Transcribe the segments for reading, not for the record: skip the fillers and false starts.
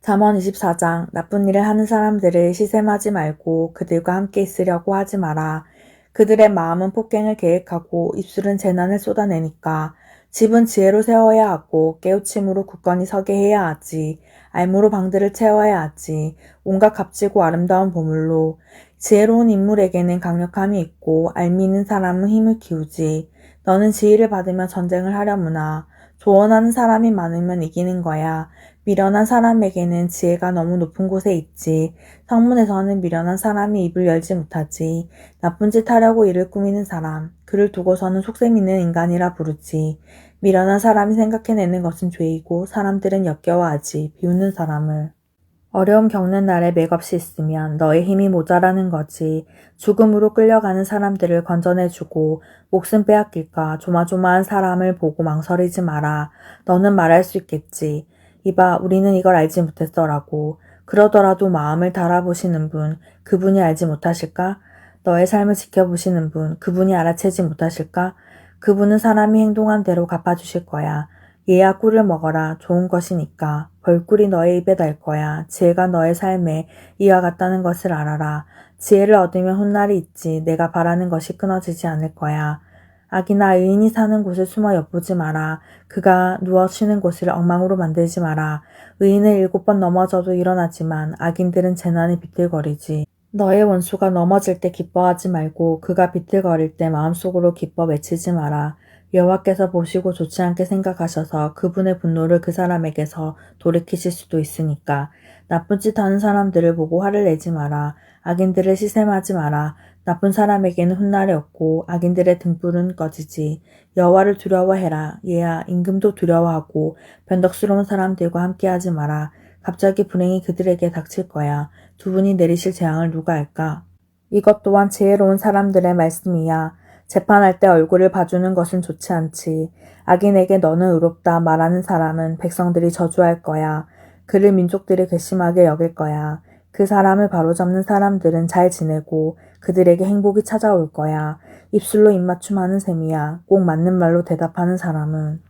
잠언 24장 나쁜 일을 하는 사람들을 시샘하지 말고 그들과 함께 있으려고 하지 마라. 그들의 마음은 폭행을 계획하고 입술은 재난을 쏟아내니까 집은 지혜로 세워야 하고 깨우침으로 굳건히 서게 해야 하지. 알무로 방들을 채워야 하지. 온갖 값지고 아름다운 보물로. 지혜로운 인물에게는 강력함이 있고 알미 있는 사람은 힘을 키우지. 너는 지혜를 받으면 전쟁을 하려무나 조언하는 사람이 많으면 이기는 거야. 미련한 사람에게는 지혜가 너무 높은 곳에 있지. 성문에서는 미련한 사람이 입을 열지 못하지. 나쁜 짓 하려고 일을 꾸미는 사람, 그를 두고서는 속셈 있는 인간이라 부르지. 미련한 사람이 생각해내는 것은 죄이고 사람들은 역겨워하지. 비웃는 사람을. 어려움 겪는 날에 맥없이 있으면 너의 힘이 모자라는 거지. 죽음으로 끌려가는 사람들을 건져내주고 목숨 빼앗길까 조마조마한 사람을 보고 망설이지 마라. 너는 말할 수 있겠지. 이봐, 우리는 이걸 알지 못했어라고. 그러더라도 마음을 달아보시는 분, 그분이 알지 못하실까? 너의 삶을 지켜보시는 분, 그분이 알아채지 못하실까? 그분은 사람이 행동한 대로 갚아주실 거야. 얘야 꿀을 먹어라. 좋은 것이니까. 벌꿀이 너의 입에 달 거야. 지혜가 너의 삶에 이와 같다는 것을 알아라. 지혜를 얻으면 훗날이 있지. 내가 바라는 것이 끊어지지 않을 거야. 악이나 의인이 사는 곳을 숨어 엿보지 마라. 그가 누워 쉬는 곳을 엉망으로 만들지 마라. 의인은 7번 넘어져도 일어나지만 악인들은 재난에 비틀거리지. 너의 원수가 넘어질 때 기뻐하지 말고 그가 비틀거릴 때 마음속으로 기뻐 외치지 마라. 여호와께서 보시고 좋지 않게 생각하셔서 그분의 분노를 그 사람에게서 돌이키실 수도 있으니까. 나쁜 짓 하는 사람들을 보고 화를 내지 마라. 악인들을 시샘하지 마라. 나쁜 사람에게는 훗날이 없고 악인들의 등불은 꺼지지. 여호와를 두려워해라. 얘야 임금도 두려워하고 변덕스러운 사람들과 함께하지 마라. 갑자기 불행이 그들에게 닥칠 거야. 두 분이 내리실 재앙을 누가 알까? 이것 또한 지혜로운 사람들의 말씀이야. 재판할 때 얼굴을 봐주는 것은 좋지 않지. 악인에게 너는 의롭다 말하는 사람은 백성들이 저주할 거야. 그를 민족들이 괘씸하게 여길 거야. 그 사람을 바로잡는 사람들은 잘 지내고 그들에게 행복이 찾아올 거야. 입술로 입맞춤하는 셈이야. 꼭 맞는 말로 대답하는 사람은.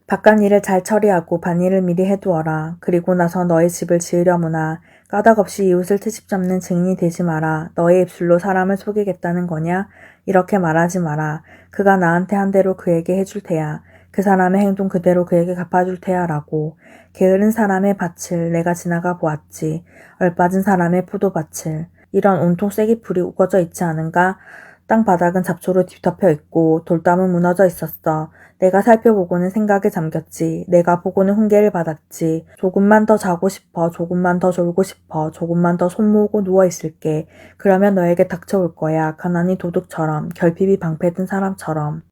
바깥 일을 잘 처리하고 반일을 미리 해두어라. 그리고 나서 너의 집을 지으려무나 까닭없이 이웃을 트집 잡는 증인이 되지 마라. 너의 입술로 사람을 속이겠다는 거냐? 이렇게 말하지 마라. 그가 나한테 한 대로 그에게 해줄 테야. 그 사람의 행동 그대로 그에게 갚아줄 테야 라고. 게으른 사람의 밭을 내가 지나가 보았지. 얼빠진 사람의 포도밭을. 이런 온통 쐐기풀이 우거져 있지 않은가? 땅 바닥은 잡초로 뒤덮여 있고 돌담은 무너져 있었어. 내가 살펴보고는 생각에 잠겼지. 내가 보고는 훈계를 받았지. 조금만 더 자고 싶어. 조금만 더 졸고 싶어. 조금만 더 손 모으고 누워있을게. 그러면 너에게 닥쳐올 거야. 가난이 도둑처럼, 결핍이 방패든 사람처럼.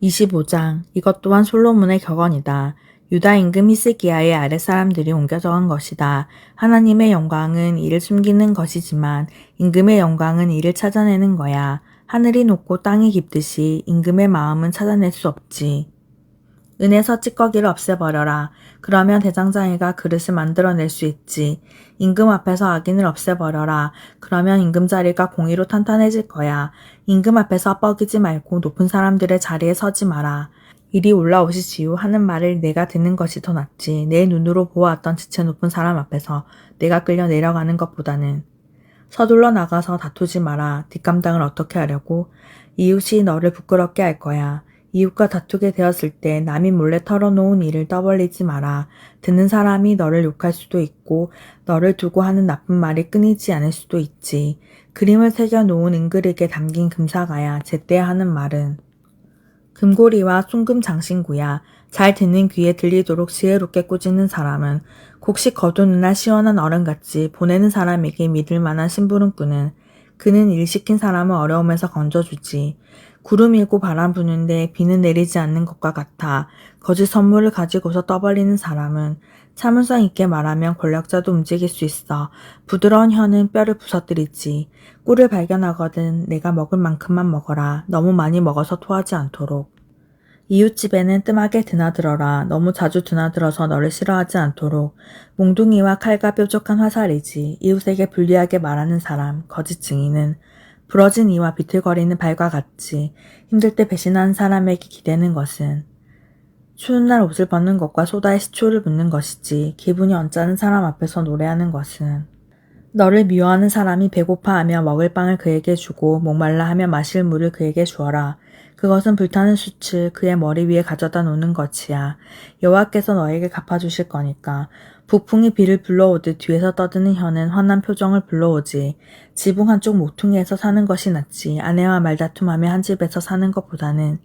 25장. 이것 또한 솔로몬의 격언이다. 유다 임금 히스기야의 아랫사람들이 옮겨 적은 것이다. 하나님의 영광은 이를 숨기는 것이지만 임금의 영광은 이를 찾아내는 거야. 하늘이 높고 땅이 깊듯이 임금의 마음은 찾아낼 수 없지. 은에서 찌꺼기를 없애버려라. 그러면 대장장이가 그릇을 만들어낼 수 있지. 임금 앞에서 악인을 없애버려라. 그러면 임금 자리가 공의로 탄탄해질 거야. 임금 앞에서 뻐기지 말고 높은 사람들의 자리에 서지 마라. 이리 올라오시지요 하는 말을 내가 듣는 것이 더 낫지. 내 눈으로 보아왔던 지체 높은 사람 앞에서 내가 끌려 내려가는 것보다는. 서둘러 나가서 다투지 마라. 뒷감당을 어떻게 하려고? 이웃이 너를 부끄럽게 할 거야. 이웃과 다투게 되었을 때 남이 몰래 털어놓은 일을 떠벌리지 마라. 듣는 사람이 너를 욕할 수도 있고 너를 두고 하는 나쁜 말이 끊이지 않을 수도 있지. 그림을 새겨놓은 은그릇에 담긴 금사가야 제때 하는 말은. 금고리와 숭금 장신구야. 잘 듣는 귀에 들리도록 지혜롭게 꾸짖는 사람은 곡식 거두는 날 시원한 얼음같이 보내는 사람에게 믿을 만한 심부름꾼은 그는 일 시킨 사람을 어려움에서 건져주지. 구름 일고 바람 부는데 비는 내리지 않는 것과 같아. 거짓 선물을 가지고서 떠벌리는 사람은 참을성 있게 말하면 권력자도 움직일 수 있어. 부드러운 혀는 뼈를 부서뜨리지. 꿀을 발견하거든 내가 먹을 만큼만 먹어라. 너무 많이 먹어서 토하지 않도록. 이웃집에는 뜸하게 드나들어라. 너무 자주 드나들어서 너를 싫어하지 않도록. 몽둥이와 칼과 뾰족한 화살이지. 이웃에게 불리하게 말하는 사람, 거짓 증인은 부러진 이와 비틀거리는 발과 같이 힘들 때 배신하는 사람에게 기대는 것은 추운 날 옷을 벗는 것과 소다에 식초를 붓는 것이지 기분이 언짢은 사람 앞에서 노래하는 것은. 너를 미워하는 사람이 배고파하며 먹을 빵을 그에게 주고 목말라 하며 마실 물을 그에게 주어라. 그것은 불타는 숯을 그의 머리 위에 가져다 놓는 것이야. 여호와께서 너에게 갚아주실 거니까. 북풍이 비를 불러오듯 뒤에서 떠드는 혀는 환한 표정을 불러오지. 지붕 한쪽 모퉁이에서 사는 것이 낫지 아내와 말다툼하며 한 집에서 사는 것보다는.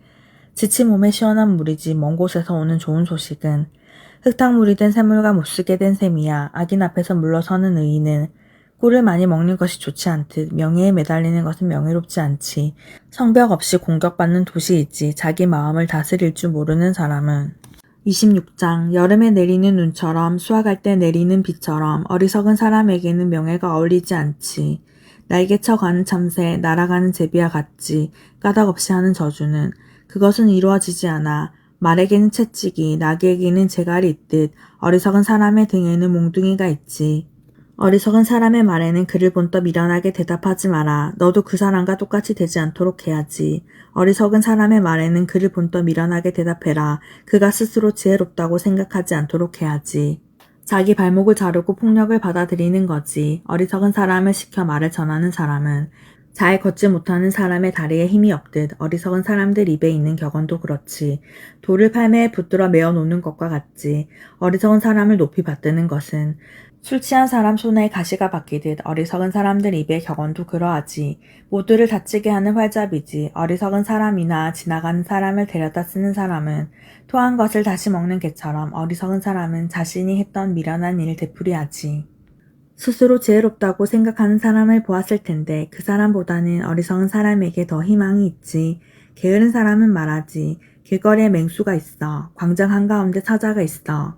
지친 몸에 시원한 물이지 먼 곳에서 오는 좋은 소식은. 흙탕물이 된 샘물과 못쓰게 된 셈이야. 악인 앞에서 물러서는 의인은. 꿀을 많이 먹는 것이 좋지 않듯 명예에 매달리는 것은 명예롭지 않지. 성벽 없이 공격받는 도시이지 자기 마음을 다스릴 줄 모르는 사람은. 26장 여름에 내리는 눈처럼 수확할 때 내리는 비처럼 어리석은 사람에게는 명예가 어울리지 않지. 날개쳐 가는 참새, 날아가는 제비와 같지. 까닭 없이 하는 저주는. 그것은 이루어지지 않아. 말에게는 채찍이, 나귀에게는 재갈이 있듯 어리석은 사람의 등에는 몽둥이가 있지. 어리석은 사람의 말에는 그를 본떠 미련하게 대답하지 마라. 너도 그 사람과 똑같이 되지 않도록 해야지. 어리석은 사람의 말에는 그를 본떠 미련하게 대답해라. 그가 스스로 지혜롭다고 생각하지 않도록 해야지. 자기 발목을 자르고 폭력을 받아들이는 거지. 어리석은 사람을 시켜 말을 전하는 사람은. 잘 걷지 못하는 사람의 다리에 힘이 없듯 어리석은 사람들 입에 있는 격언도 그렇지. 돌을 팔매에 붙들어 메어 놓는 것과 같지. 어리석은 사람을 높이 받드는 것은. 술 취한 사람 손에 가시가 박히듯 어리석은 사람들 입의 격언도 그러하지. 모두를 다치게 하는 활잡이지. 어리석은 사람이나 지나가는 사람을 데려다 쓰는 사람은 토한 것을 다시 먹는 개처럼 어리석은 사람은 자신이 했던 미련한 일 되풀이하지. 스스로 지혜롭다고 생각하는 사람을 보았을 텐데 그 사람보다는 어리석은 사람에게 더 희망이 있지. 게으른 사람은 말하지. 길거리에 맹수가 있어. 광장 한가운데 사자가 있어.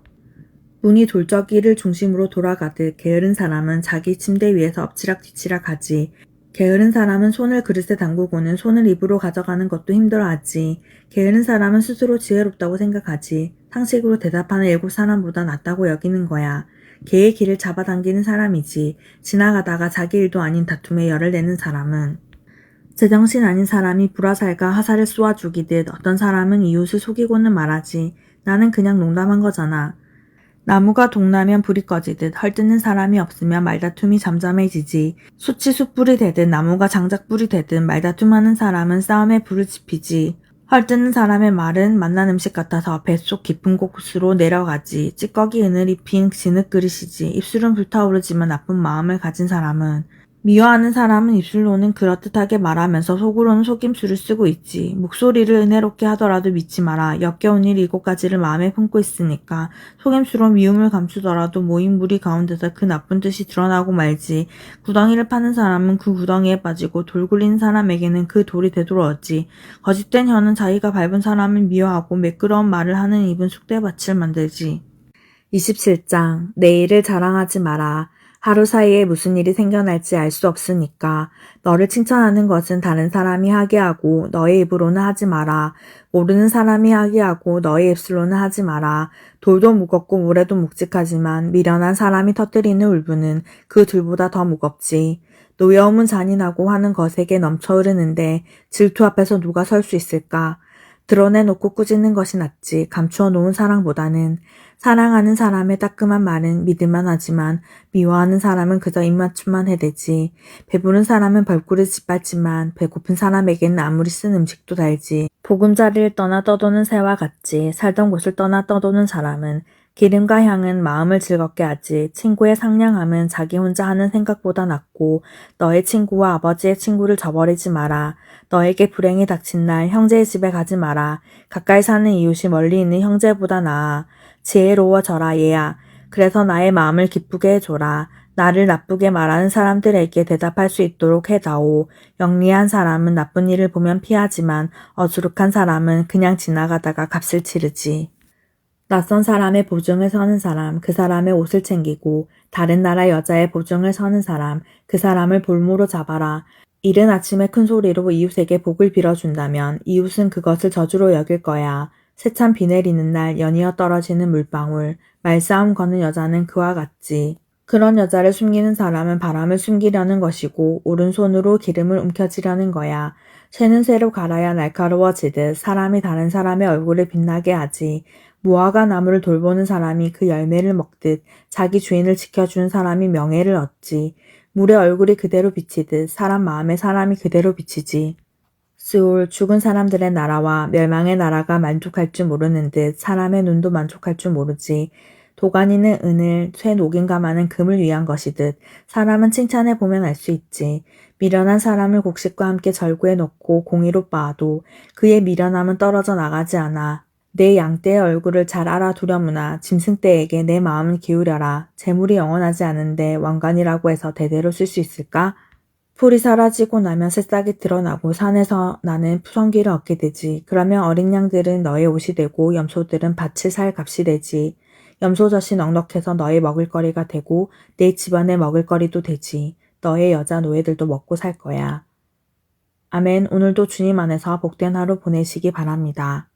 문이 돌적이를 중심으로 돌아가듯 게으른 사람은 자기 침대 위에서 엎치락뒤치락 하지. 게으른 사람은 손을 그릇에 담그고는 손을 입으로 가져가는 것도 힘들어하지. 게으른 사람은 스스로 지혜롭다고 생각하지. 상식으로 대답하는 7사람보다 낫다고 여기는 거야. 개의 길을 잡아당기는 사람이지. 지나가다가 자기 일도 아닌 다툼에 열을 내는 사람은. 제정신 아닌 사람이 불화살과 화살을 쏘아 죽이듯 어떤 사람은 이웃을 속이고는 말하지. 나는 그냥 농담한 거잖아. 나무가 동나면 불이 꺼지듯 헐뜯는 사람이 없으면 말다툼이 잠잠해지지. 숯이 숯불이 되든 나무가 장작불이 되든 말다툼하는 사람은 싸움에 불을 지피지. 헐뜯는 사람의 말은 맛난 음식 같아서 뱃속 깊은 곳으로 내려가지. 찌꺼기 은을 입힌 진흙 그릇이지. 입술은 불타오르지만 나쁜 마음을 가진 사람은. 미워하는 사람은 입술로는 그럴듯하게 말하면서 속으로는 속임수를 쓰고 있지. 목소리를 은혜롭게 하더라도 믿지 마라. 역겨운 일 7가지를 마음에 품고 있으니까. 속임수로 미움을 감추더라도 모인 무리 가운데서 그 나쁜 뜻이 드러나고 말지. 구덩이를 파는 사람은 그 구덩이에 빠지고 돌 굴리는 사람에게는 그 돌이 되돌아오지. 거짓된 혀는 자기가 밟은 사람을 미워하고 매끄러운 말을 하는 입은 쑥대밭을 만들지. 27장 내일을 자랑하지 마라. 하루 사이에 무슨 일이 생겨날지 알 수 없으니까 너를 칭찬하는 것은 다른 사람이 하게 하고 너의 입으로는 하지 마라. 모르는 사람이 하게 하고 너의 입술로는 하지 마라. 돌도 무겁고 모래도 묵직하지만 미련한 사람이 터뜨리는 울분은 그 둘보다 더 무겁지. 노여움은 잔인하고 화는 거세게 넘쳐 흐르는데 질투 앞에서 누가 설 수 있을까? 드러내놓고 꾸짖는 것이 낫지 감추어 놓은 사랑보다는. 사랑하는 사람의 따끔한 말은 믿을만 하지만 미워하는 사람은 그저 입맞춤만 해대지. 배부른 사람은 벌꿀을 짓밟지만 배고픈 사람에게는 아무리 쓴 음식도 달지. 보금자리를 떠나 떠도는 새와 같지. 살던 곳을 떠나 떠도는 사람은 기름과 향은 마음을 즐겁게 하지. 친구의 상냥함은 자기 혼자 하는 생각보다 낫고 너의 친구와 아버지의 친구를 저버리지 마라. 너에게 불행이 닥친 날 형제의 집에 가지 마라. 가까이 사는 이웃이 멀리 있는 형제보다 나아. 지혜로워져라 얘야. 그래서 나의 마음을 기쁘게 해줘라. 나를 나쁘게 말하는 사람들에게 대답할 수 있도록 해다오. 영리한 사람은 나쁜 일을 보면 피하지만 어수룩한 사람은 그냥 지나가다가 값을 치르지. 낯선 사람의 보증을 서는 사람, 그 사람의 옷을 챙기고 다른 나라 여자의 보증을 서는 사람, 그 사람을 볼모로 잡아라. 이른 아침에 큰 소리로 이웃에게 복을 빌어준다면 이웃은 그것을 저주로 여길 거야. 세찬 비 내리는 날 연이어 떨어지는 물방울, 말싸움 거는 여자는 그와 같지. 그런 여자를 숨기는 사람은 바람을 숨기려는 것이고 오른손으로 기름을 움켜쥐려는 거야. 쇠는 쇠로 갈아야 날카로워지듯 사람이 다른 사람의 얼굴을 빛나게 하지. 무화과 나무를 돌보는 사람이 그 열매를 먹듯 자기 주인을 지켜주는 사람이 명예를 얻지. 물의 얼굴이 그대로 비치듯 사람 마음에 사람이 그대로 비치지. 스올, 죽은 사람들의 나라와 멸망의 나라가 만족할 줄 모르는 듯 사람의 눈도 만족할 줄 모르지. 도가니는 은을, 쇠 녹인 가마는 금을 위한 것이듯 사람은 칭찬해 보면 알 수 있지. 미련한 사람을 곡식과 함께 절구해 놓고 공의로 빻아도 그의 미련함은 떨어져 나가지 않아. 내 양떼의 얼굴을 잘 알아두려무나 짐승떼에게 내 마음을 기울여라. 재물이 영원하지 않은데 왕관이라고 해서 대대로 쓸 수 있을까? 풀이 사라지고 나면 새싹이 드러나고 산에서 나는 푸성기를 얻게 되지. 그러면 어린 양들은 너의 옷이 되고 염소들은 밭을 살 값이 되지. 염소젖이 넉넉해서 너의 먹을거리가 되고 내 집안의 먹을거리도 되지. 너의 여자 노예들도 먹고 살 거야. 아멘. 오늘도 주님 안에서 복된 하루 보내시기 바랍니다.